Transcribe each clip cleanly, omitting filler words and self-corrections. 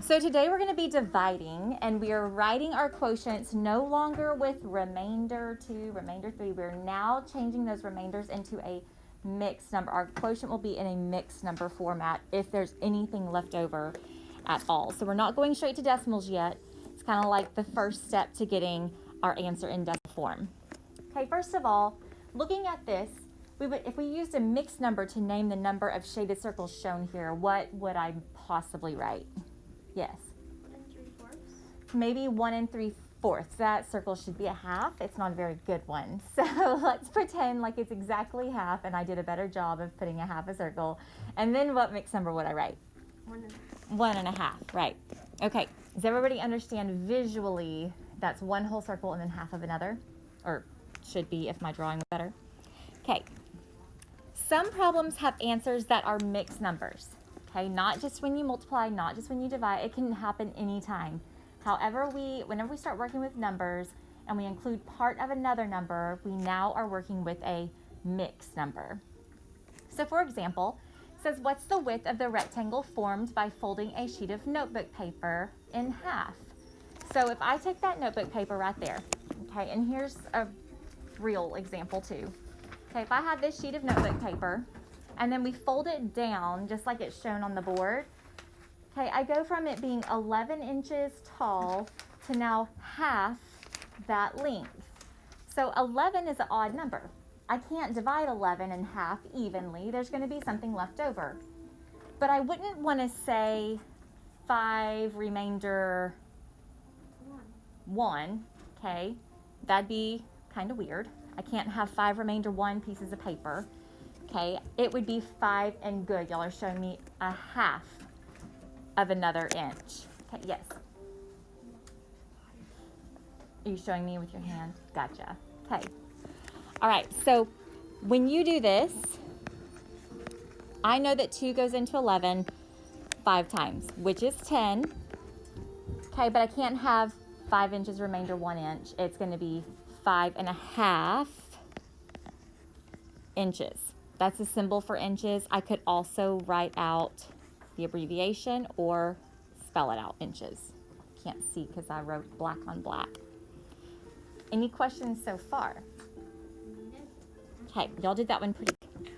So today we're going to be dividing, and we are writing our quotients no longer with remainder 2, remainder 3. We're now changing those remainders into a mixed number. Our quotient will be in a mixed number format if there's anything left over at all. So we're not going straight to decimals yet. It's kind of like the first step to getting our answer in decimal form. Okay, first of all, looking at this, if we used a mixed number to name the number of shaded circles shown here, what would I possibly write? Yes. 1 3/4. Maybe 1 3/4. That circle should be a half. It's not a very good one. So let's pretend like it's exactly half, and I did a better job of putting a half a circle. And then what mixed number would I write? 1 1/2. 1 1/2, right. Okay, does everybody understand visually that's one whole circle and then half of another? Or should be if my drawing was better. Okay, some problems have answers that are mixed numbers. Okay, not just when you multiply, not just when you divide. It can happen anytime. However, whenever we start working with numbers and we include part of another number, we now are working with a mixed number. So for example, it says, what's the width of the rectangle formed by folding a sheet of notebook paper in half? So if I take that notebook paper right there, okay, and here's a real example too. Okay, if I have this sheet of notebook paper, and then we fold it down just like it's shown on the board. Okay, I go from it being 11 inches tall to now half that length. So 11 is an odd number. I can't divide 11 in half evenly. There's going to be something left over. But I wouldn't want to say 5 remainder 1. Okay, that'd be kind of weird. I can't have 5 remainder 1 pieces of paper. Okay, it would be 5 and good. Y'all are showing me a half of another inch. Okay, yes. Are you showing me with your hand? Gotcha. Okay. All right, so when you do this, I know that 2 goes into 11 5 times, which is 10. Okay, but I can't have 5 inches remainder 1 inch. It's going to be 5.5 inches. That's a symbol for inches. I could also write out the abbreviation or spell it out, inches. Can't see because I wrote black on black. Any questions so far? Okay, y'all did that one pretty good.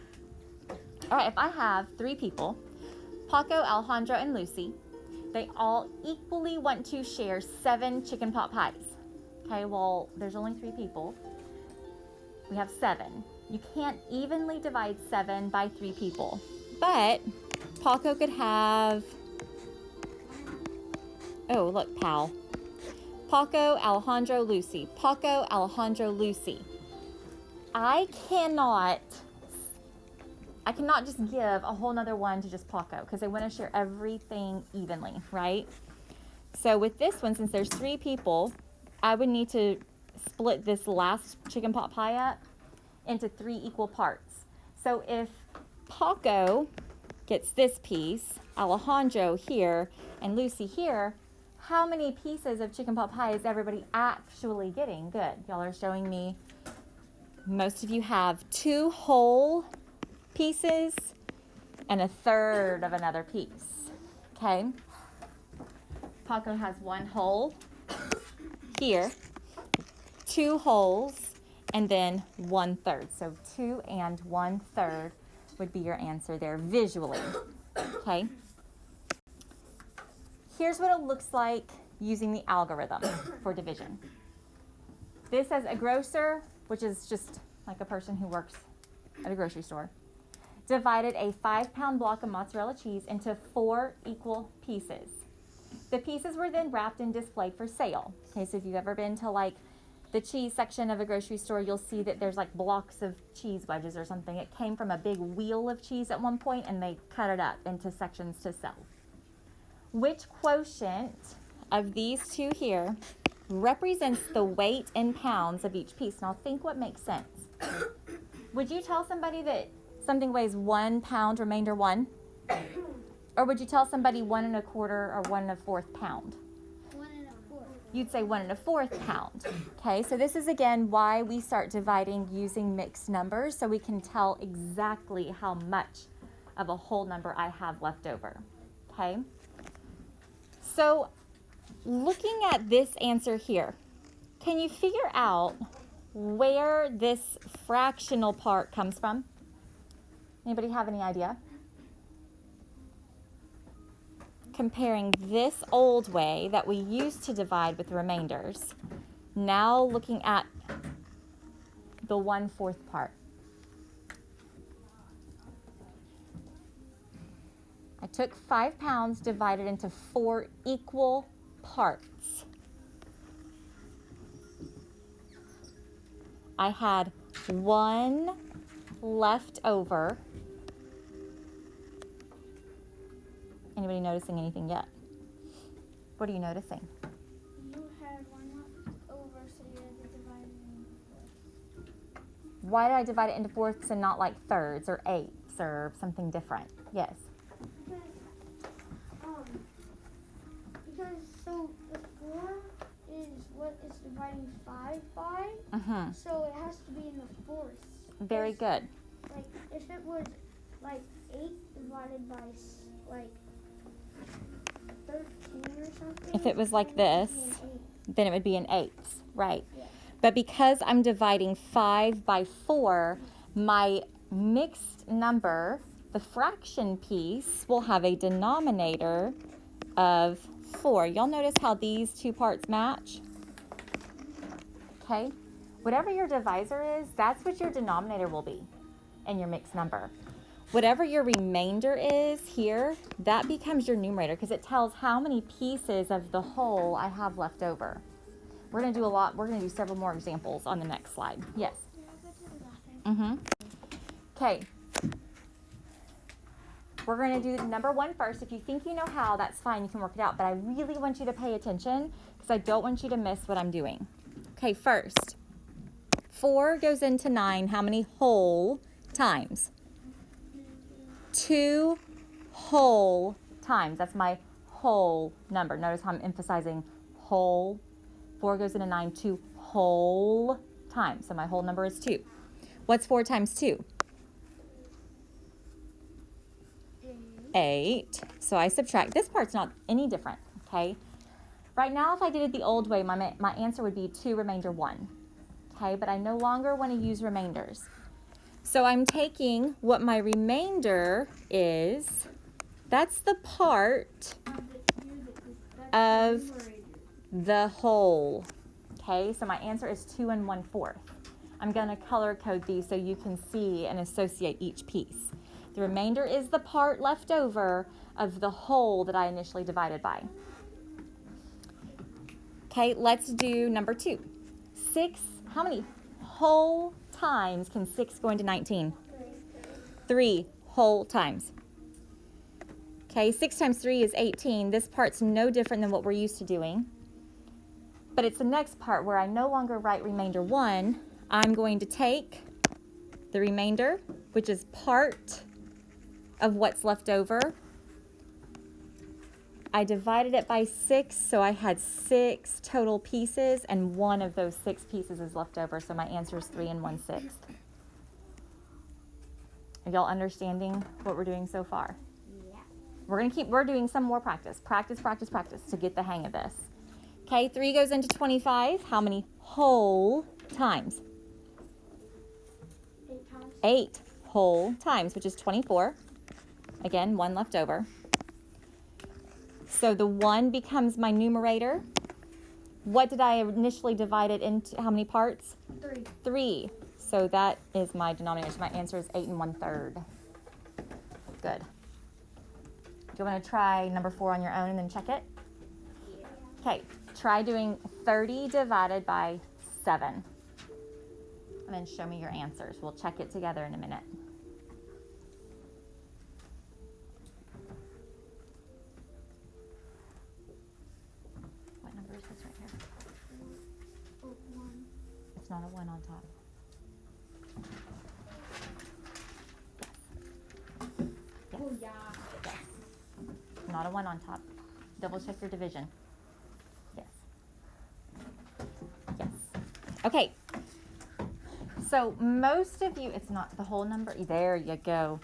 All right, if I have 3 people, Paco, Alejandro, and Lucy, they all equally want to share 7 chicken pot pies. Okay, well, there's only 3 people. We have 7. You can't evenly divide 7 by 3 people. But Paco could have, oh, look, pal. Paco, Alejandro, Lucy. Paco, Alejandro, Lucy. I cannot just give a whole nother one to just Paco because they want to share everything evenly, right? So with this one, since there's 3 people, I would need to split this last chicken pot pie up into 3 equal parts. So if Paco gets this piece, Alejandro here, and Lucy here, how many pieces of chicken pot pie is everybody actually getting? Good. Y'all are showing me most of you have 2 whole pieces and a third of another piece. Okay? Paco has 1 whole here, 2 wholes, and then 1/3. So 2 and 1/3 would be your answer there visually. Okay? Here's what it looks like using the algorithm for division. This says a grocer, which is just like a person who works at a grocery store, divided a 5-pound block of mozzarella cheese into 4 equal pieces. The pieces were then wrapped and displayed for sale. Okay, so if you've ever been to like the cheese section of a grocery store, you'll see that there's like blocks of cheese wedges or something. It came from a big wheel of cheese at one point and they cut it up into sections to sell. Which quotient of these 2 here represents the weight in pounds of each piece? Now think what makes sense. Would you tell somebody that something weighs 1 pound remainder 1? Or would you tell somebody 1 1/4 or 1 1/4 pound? 1 1/4. You'd say 1 1/4 pound. Okay, so this is again why we start dividing using mixed numbers, so we can tell exactly how much of a whole number I have left over. Okay, So looking at this answer here, can you figure out where this fractional part comes from? Anybody have any idea? Comparing this old way that we used to divide with remainders, now looking at the 1/4 part. I took 5 pounds, divided into 4 equal parts. I had 1 left over. Anybody noticing anything yet? What are you noticing? You had 1 left over, so you had to divide it into 4. Why did I divide it into fourths and not like thirds or eighths or something different? Yes. Because so the 4 is what it's dividing 5 by, so it has to be in the fourths. Very good. Like if it was like 8 divided by like 13 or something. If it was like this, then it would be an eighth, right? Yeah. But because I'm dividing 5 by 4, my mixed number, the fraction piece, will have a denominator of 4. Y'all notice how these two parts match? Okay? Whatever your divisor is, that's what your denominator will be in your mixed number. Whatever your remainder is here, that becomes your numerator because it tells how many pieces of the whole I have left over. We're going to do several more examples on the next slide. Yes? Okay. We're going to do number 1 first. If you think you know how, that's fine. You can work it out. But I really want you to pay attention because I don't want you to miss what I'm doing. Okay, first, 4 goes into 9 how many whole times? 2 whole times. That's my whole number. Notice how I'm emphasizing whole. 4 goes into 9 2 whole times. So my whole number is 2. What's 4 times 2? 8. So I subtract. This part's not any different, okay? Right now, if I did it the old way, my answer would be 2 remainder 1, okay? But I no longer want to use remainders. So I'm taking what my remainder is. That's the part of the whole, okay? So my answer is 2 1/4. I'm going to color code these so you can see and associate each piece. The remainder is the part left over of the whole that I initially divided by. Okay, let's do number 2. 6, how many whole times can 6 go into 19? 3 whole times. Okay, 6 times 3 is 18. This part's no different than what we're used to doing. But it's the next part where I no longer write remainder 1. I'm going to take the remainder, which is part of what's left over. I divided it by 6, so I had 6 total pieces, and one of those 6 pieces is left over, so my answer is 3 1/6. Are y'all understanding what we're doing so far? Yeah. We're doing some more practice to get the hang of this. Okay, 3 goes into 25. How many whole times? 8 times. 8 whole times, which is 24. Again, 1 left over. So the 1 becomes my numerator. What did I initially divide it into? How many parts? 3. 3. So that is my denominator. So my answer is 8 1/3. Good. Do you want to try number 4 on your own and then check it? Yeah. Okay, try doing 30 divided by 7. And then show me your answers. We'll check it together in a minute. What number is this right here? Oh, 1. It's not a 1 on top. Yes. Oh, yeah. Yes. Not a 1 on top. Double check your division. Yes. Yes. Okay. So most of you, it's not the whole number. There you go.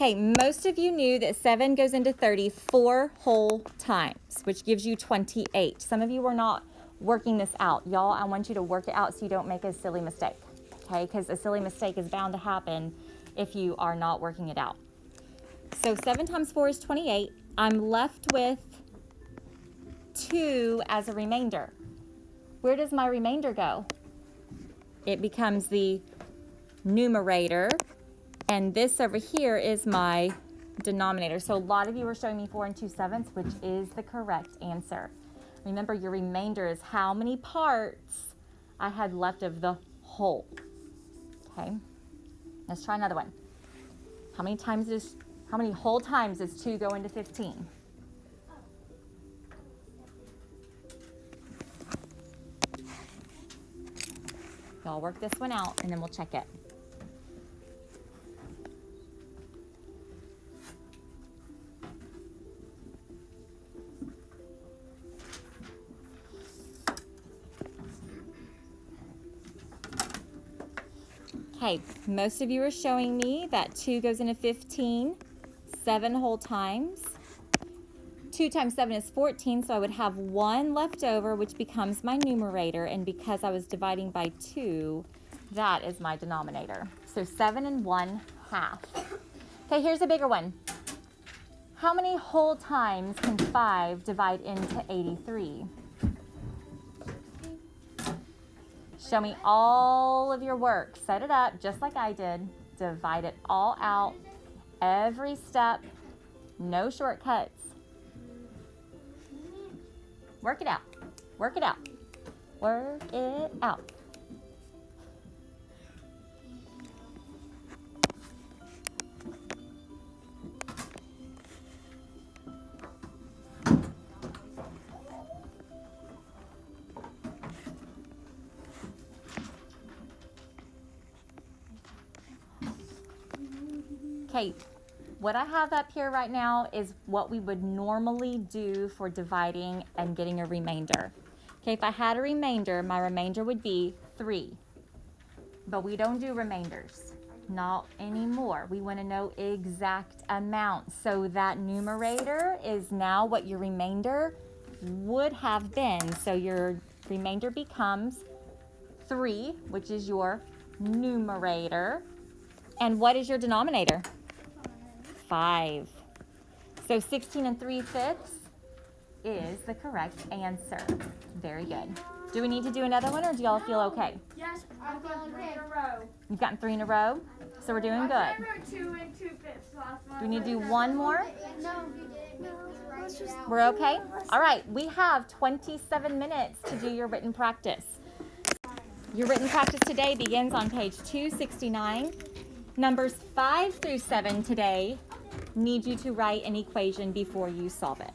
Okay, most of you knew that 7 goes into 30 4 whole times, which gives you 28. Some of you were not working this out. Y'all, I want you to work it out so you don't make a silly mistake, okay? Because a silly mistake is bound to happen if you are not working it out. So 7 times 4 is 28. I'm left with 2 as a remainder. Where does my remainder go? It becomes the numerator, and this over here is my denominator. So a lot of you are showing me 4 2/7, which is the correct answer. Remember, your remainder is how many parts I had left of the whole. Okay, let's try another one. How many whole times does 2 go into 15? Y'all work this one out and then we'll check it. Okay, most of you are showing me that 2 goes into 15, 7 whole times. 2 times 7 is 14, so I would have 1 left over, which becomes my numerator, and because I was dividing by 2, that is my denominator. So 7 1/2. Okay, here's a bigger one. How many whole times can 5 divide into 83? Show me all of your work. Set it up just like I did. Divide it all out. Every step. No shortcuts. Work it out. Work it out. Work it out. Okay, what I have up here right now is what we would normally do for dividing and getting a remainder. Okay, if I had a remainder, my remainder would be 3. But we don't do remainders, not anymore. We want to know exact amounts. So that numerator is now what your remainder would have been. So your remainder becomes 3, which is your numerator. And what is your denominator? 5. So 16 3/5 is the correct answer. Very good. Do we need to do another one, or do y'all feel okay? Yes, I've got 3 in a row. You've gotten 3 in a row? So we're doing good. I wrote 2 and 2/5 last month. Do we need to do one more? No. We're okay? All right, we have 27 minutes to do your written practice. Your written practice today begins on page 269. Numbers 5 through 7 today need you to write an equation before you solve it.